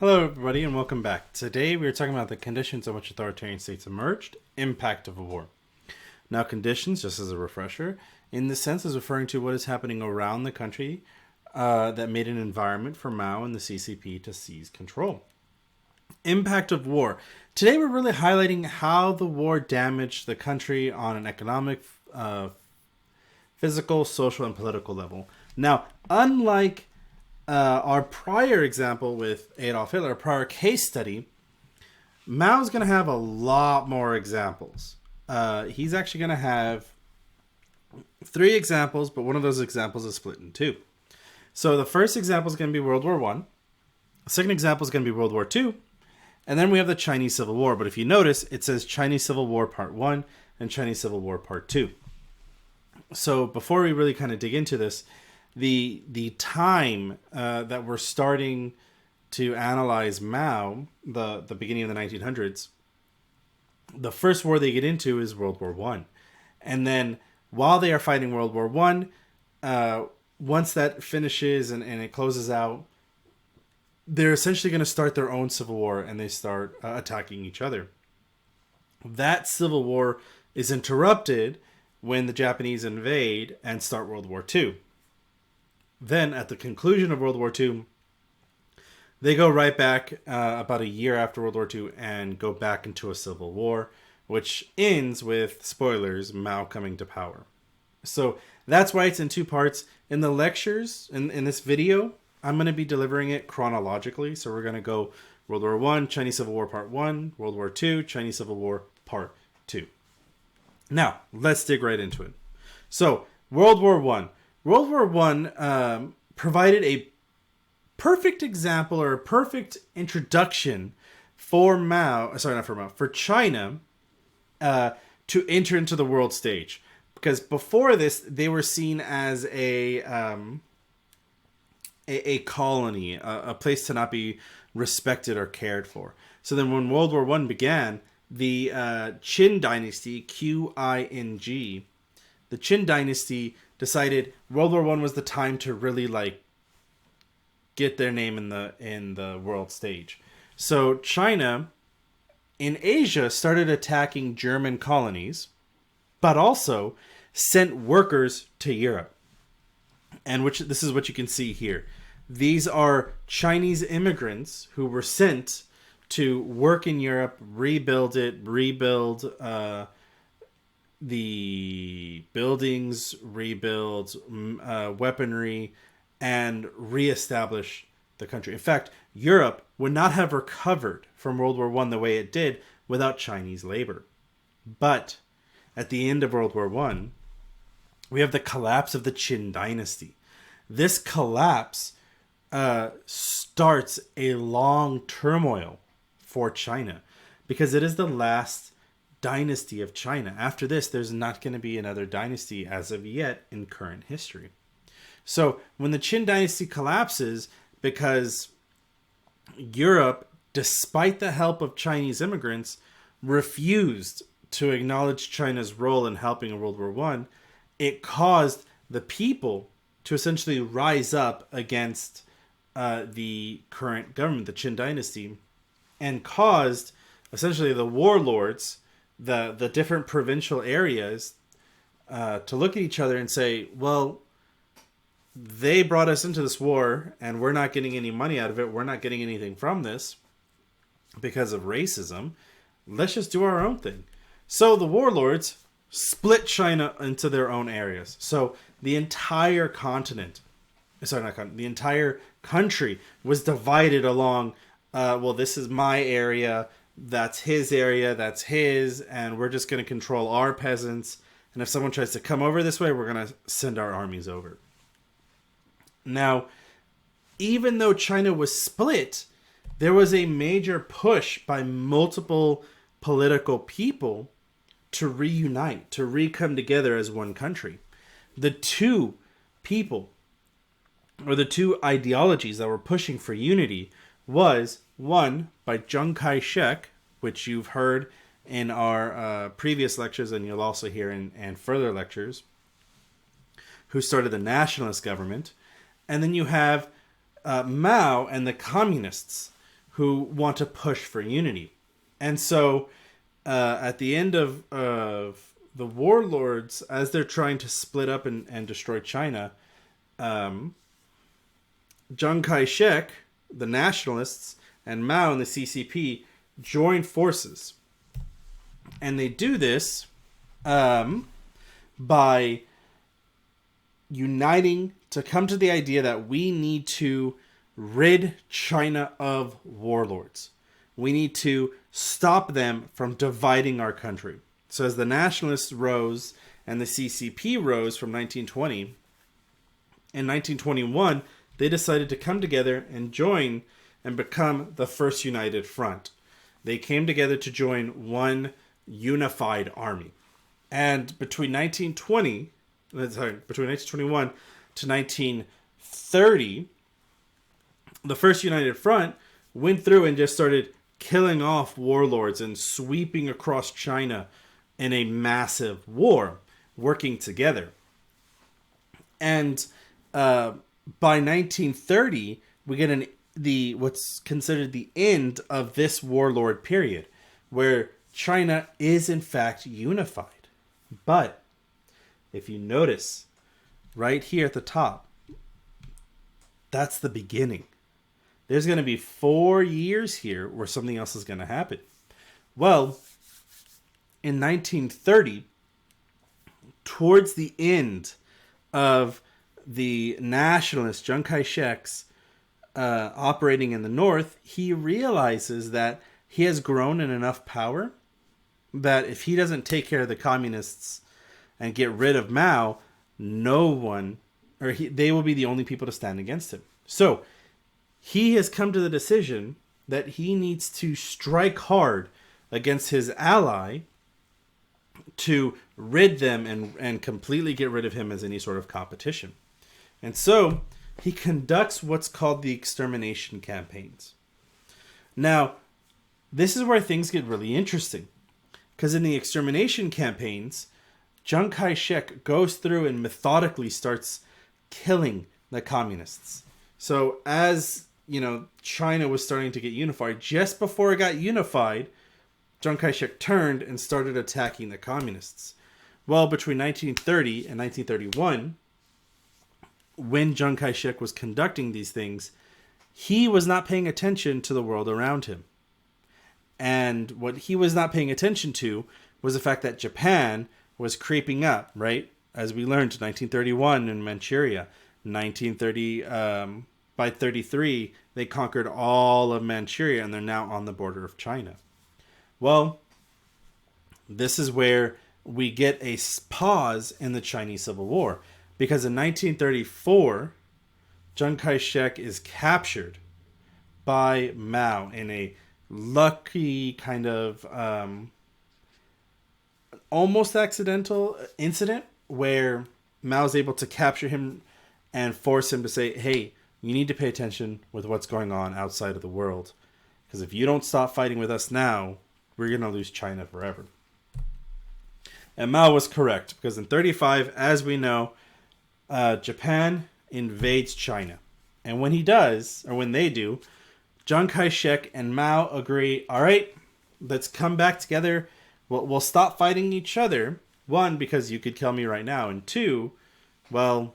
Hello, everybody, and welcome back. Today, we are talking about the conditions on which authoritarian states emerged, impact of a war. Now, conditions, just as a refresher, in this sense is referring to what is happening around the country that made an environment for Mao and the CCP to seize control. Impact of war. Today, we're really highlighting how the war damaged the country on an economic, physical, social, and political level. Now, unlike our prior example with Adolf Hitler, our prior case study, Mao's going to have a lot more examples. He's actually going to have 3 examples, but one of those examples is split in 2. So the first example is going to be World War I. The second example is going to be World War II. And then we have the Chinese Civil War. But if you notice, it says Chinese Civil War Part 1 and Chinese Civil War Part 2. So before we really kind of dig into this, the time that we're starting to analyze Mao, the beginning of the 1900s, the first war they get into is World War I. And then while they are fighting World War I, once that finishes and it closes out, they're essentially going to start their own civil war, and they start attacking each other. That civil war is interrupted when the Japanese invade and start World War II. Then, at the conclusion of World War II, they go right back about a year after World War II and go back into a civil war, which ends with, spoilers, Mao coming to power. So that's why it's in 2 parts. In the lectures, in this video, I'm going to be delivering it chronologically. So we're going to go World War I, Chinese Civil War Part 1, World War II, Chinese Civil War Part 2. Now, let's dig right into it. So, World War I. World War I provided a perfect example or a perfect introduction for for China to enter into the world stage. Because before this, they were seen as a colony, a place to not be respected or cared for. So then when World War I began, the Qin dynasty, Qing, the Qin dynasty decided World War I was the time to really get their name in the world stage. So China in Asia started attacking German colonies, but also sent workers to Europe. And this is what you can see here. These are Chinese immigrants who were sent to work in Europe, rebuild the buildings, rebuild weaponry, and reestablish the country. In fact, Europe would not have recovered from World War I the way it did without Chinese labor. But at the end of World War I, we have the collapse of the Qin dynasty. This collapse starts a long turmoil for China because it is the last dynasty of China. After this, there's not going to be another dynasty as of yet in current history. So when the Qin dynasty collapses, because Europe, despite the help of Chinese immigrants, refused to acknowledge China's role in helping in World War I, it caused the people to essentially rise up against the current government, the Qin dynasty, and caused essentially the warlords, the different provincial areas, to look at each other and say, well, they brought us into this war and we're not getting any money out of it. We're not getting anything from this because of racism. Let's just do our own thing. So the warlords split China into their own areas. So the entire the entire country was divided along, this is my area, that's his area, that's his, and we're just going to control our peasants. And if someone tries to come over this way, we're going to send our armies over. Now, even though China was split, there was a major push by multiple political people to reunite, to re-come together as one country. The 2 people, or the 2 ideologies that were pushing for unity, was one by Chiang Kai-shek, which you've heard in our previous lectures, and you'll also hear in further lectures, who started the nationalist government. And then you have Mao and the communists, who want to push for unity. And so at the end of the warlords, as they're trying to split up and destroy China, Chiang Kai-shek, the nationalists, and Mao and the CCP join forces. And they do this by uniting to come to the idea that we need to rid China of warlords. We need to stop them from dividing our country. So as the nationalists rose and the CCP rose from 1920, in 1921, they decided to come together and join and become the First United Front. They came together to join one unified army. And between 1921 to 1930, the First United Front went through and just started killing off warlords and sweeping across China in a massive war, working together. And by 1930, we get what's considered the end of this warlord period, where China is in fact unified. But if you notice right here at the top, that's the beginning. There's going to be 4 years here where something else is going to happen. Well, in 1930, towards the end of the nationalist Chiang Kai-shek's operating in the north, he realizes that he has grown in enough power that if he doesn't take care of the communists and get rid of Mao, they will be the only people to stand against him. So he has come to the decision that he needs to strike hard against his ally to rid them and completely get rid of him as any sort of competition. And so he conducts what's called the extermination campaigns. Now, this is where things get really interesting. Because in the extermination campaigns, Chiang Kai-shek goes through and methodically starts killing the communists. So as, China was starting to get unified, just before it got unified, Chiang Kai-shek turned and started attacking the communists. Well, between 1930 and 1931, when Chiang Kai-shek was conducting these things, he was not paying attention to the world around him. And what he was not paying attention to was the fact that Japan was creeping up, right? As we learned, 1931 in Manchuria, 1930, by 33, they conquered all of Manchuria and they're now on the border of China. Well, this is where we get a pause in the Chinese Civil War. Because in 1934, Chiang Kai-shek is captured by Mao in a lucky kind of almost accidental incident where Mao's able to capture him and force him to say, hey, you need to pay attention with what's going on outside of the world. Because if you don't stop fighting with us now, we're going to lose China forever. And Mao was correct, because in 1935, as we know, Japan invades China. And when he does, or when they do, Chiang Kai-shek and Mao agree, all right, let's come back together. We'll stop fighting each other. One, because you could kill me right now. And two, well,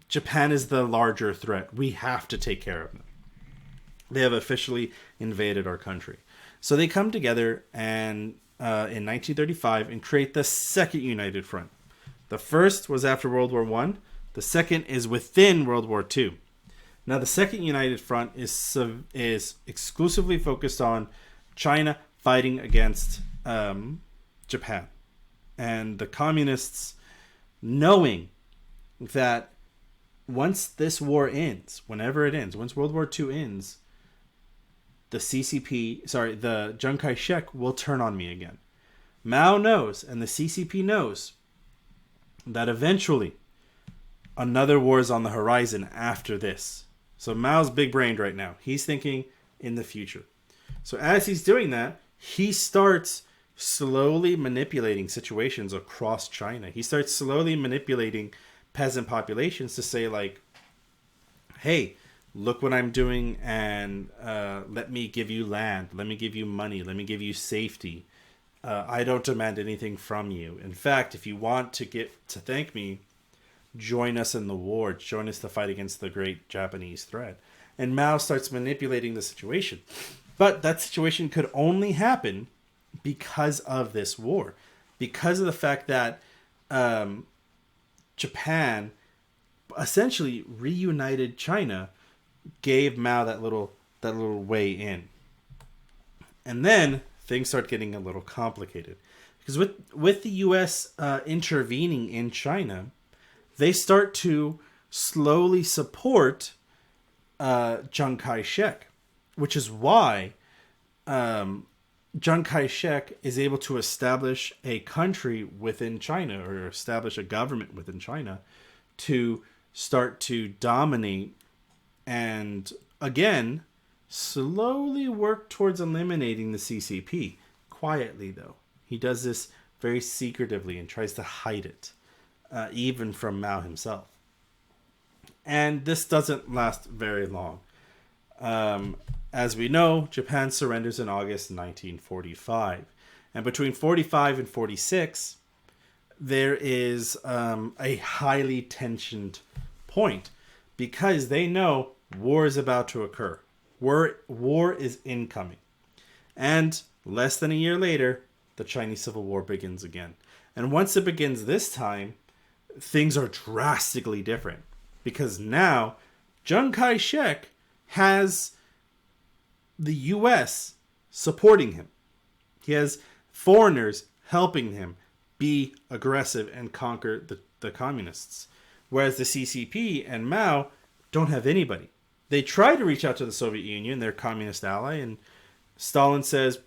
Japan is the larger threat. We have to take care of them. They have officially invaded our country. So they come together and in 1935 and create the Second United Front. The first was after World War I. The second is within World War II. Now, the Second United Front is exclusively focused on China fighting against Japan. And the communists, knowing that once this war ends, whenever it ends, once World War II ends, the Chiang Kai-shek will turn on me again. Mao knows, and the CCP knows, that eventually another war is on the horizon after this. So Mao's big-brained right now. He's thinking in the future. So as he's doing that, he starts slowly manipulating situations across China. He starts slowly manipulating peasant populations to say, like, hey, look what I'm doing, and let me give you land, let me give you money, let me give you safety. I don't demand anything from you. In fact, if you want to get to thank me, join us in the war, join us to fight against the great Japanese threat. And Mao starts manipulating the situation. But that situation could only happen because of this war, because of the fact that Japan essentially reunited China, gave Mao that little way in. And then things start getting a little complicated, because with the U.S. Intervening in China, they start to slowly support Chiang Kai-shek, which is why Chiang Kai-shek is able to establish a country within China, or establish a government within China, to start to dominate and, again, slowly work towards eliminating the CCP. Quietly, though. He does this very secretively and tries to hide it, even from Mao himself. And this doesn't last very long. As we know, Japan surrenders in August 1945. And between 45 and 46, there is a highly tensioned point, because they know war is about to occur. War is incoming. And less than a year later, the Chinese Civil War begins again. And once it begins this time, things are drastically different. Because now, Chiang Kai-shek has the U.S. supporting him. He has foreigners helping him be aggressive and conquer the communists. Whereas the CCP and Mao don't have anybody. They try to reach out to the Soviet Union, their communist ally, and Stalin says,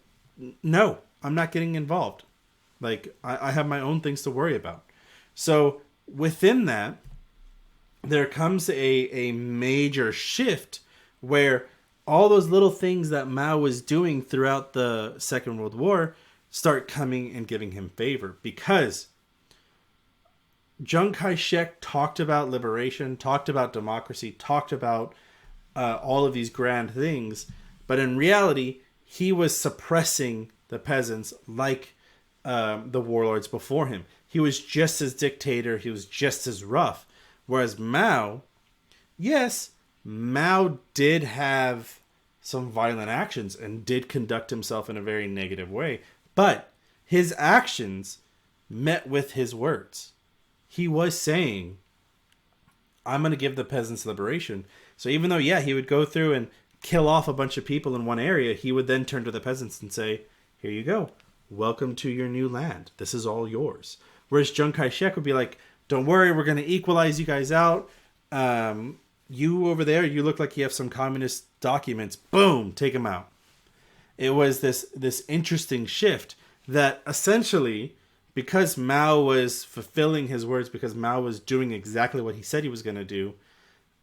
no, I'm not getting involved. Like, I have my own things to worry about. So within that, there comes a major shift where all those little things that Mao was doing throughout the Second World War start coming and giving him favor, because Chiang Kai-shek talked about liberation, talked about democracy, talked about all of these grand things, but in reality, he was suppressing the peasants like the warlords before him. He was just as dictator, he was just as rough. Whereas Mao, yes, Mao did have some violent actions and did conduct himself in a very negative way, but his actions met with his words. He was saying, I'm going to give the peasants liberation. So even though, yeah, he would go through and kill off a bunch of people in one area, he would then turn to the peasants and say, here you go. Welcome to your new land. This is all yours. Whereas Chiang Kai-shek would be like, don't worry, we're going to equalize you guys out. You over there, you look like you have some communist documents. Boom, take them out. It was this interesting shift that essentially, because Mao was fulfilling his words, because Mao was doing exactly what he said he was going to do,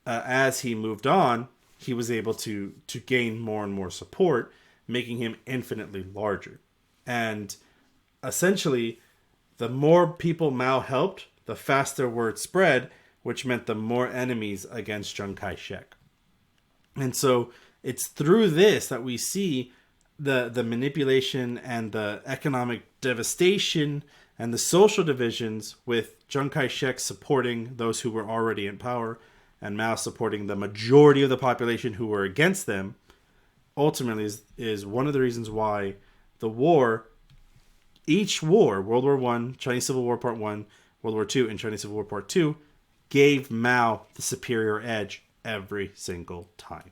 as he moved on, he was able to gain more and more support, making him infinitely larger. And essentially, the more people Mao helped, the faster word spread, which meant the more enemies against Chiang Kai-shek. And so it's through this that we see the manipulation and the economic devastation and the social divisions, with Chiang Kai-shek supporting those who were already in power and Mao supporting the majority of the population who were against them, ultimately is one of the reasons why the war, each war, World War I, Chinese Civil War Part 1, World War II, and Chinese Civil War Part 2, gave Mao the superior edge every single time.